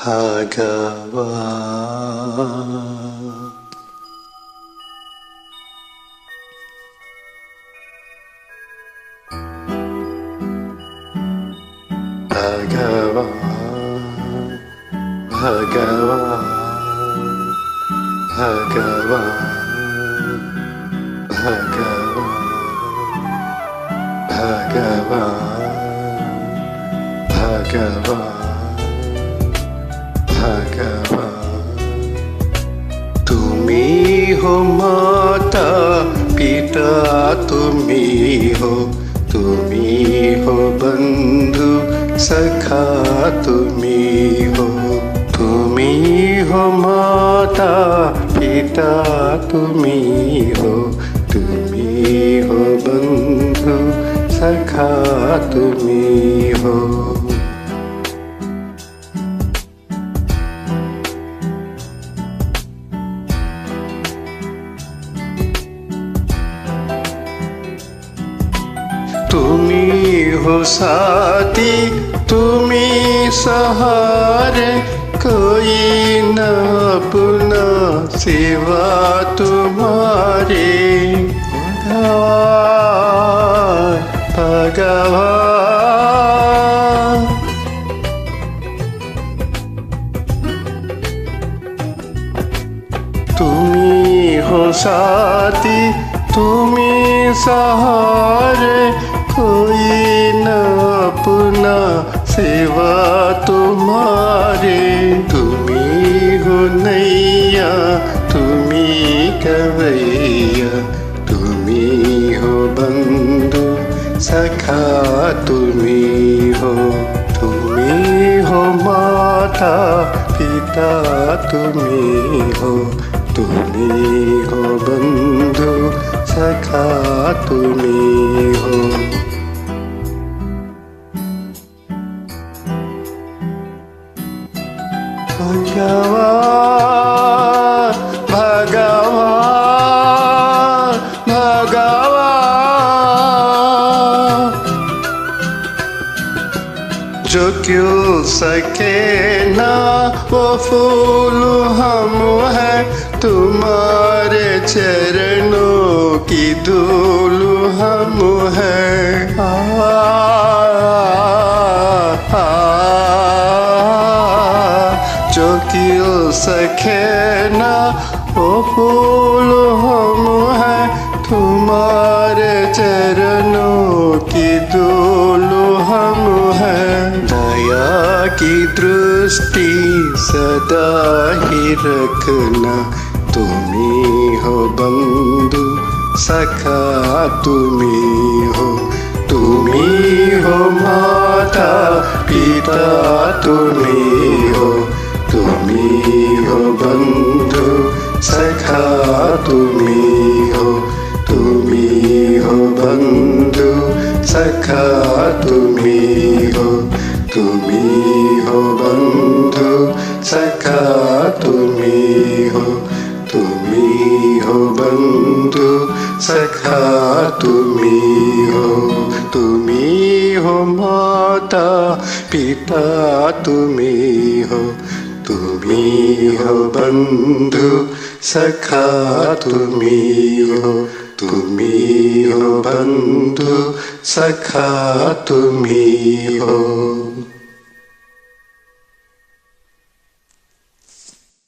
भगवान भगवान भगवान भगवान भगवान भगवान तुम्ही हो माता पिता तुम्ही हो बंधु सखा तुम्ही हो माता पिता तुम्ही हो बंधु सखा तुम्ही हो तुम्ही हो साथी तुम्ही सहारे कोई न अपना सिवा तुम्हारे भगवान तुम्ही हो साथी तुम्ही सहारे कोई न अपना सिवा तुम्हारे तुम्ही हो नैया तुम्ही कवैया तुम्ही हो बंधु सखा तुम्ही हो माता पिता तुम्ही हो बंधु सखा तुम्ही हो भगवान भगवान भगवान जो क्यों सके ना वो फूल हम हैं तुम्हारे चरणों की धूल हम हैं जो क्यों सके ना वो फूल हम हैं तुम्हारे चरणों की धूल हम हैं दया की दृष्टि सदा ही रखना तुम्ही हो बंधु सखा तुम्ही हो माता पिता तुम्ही हो बंधु सखा तुम्ही हो बंधु सखा तुम्ही हो बंधु सखा तुम्ही हो बंधु सखा तुम्ही हो माता पिता तुम्ही हो बंधु सखा तुम्ही हो बंधु सखा तुम्ही हो।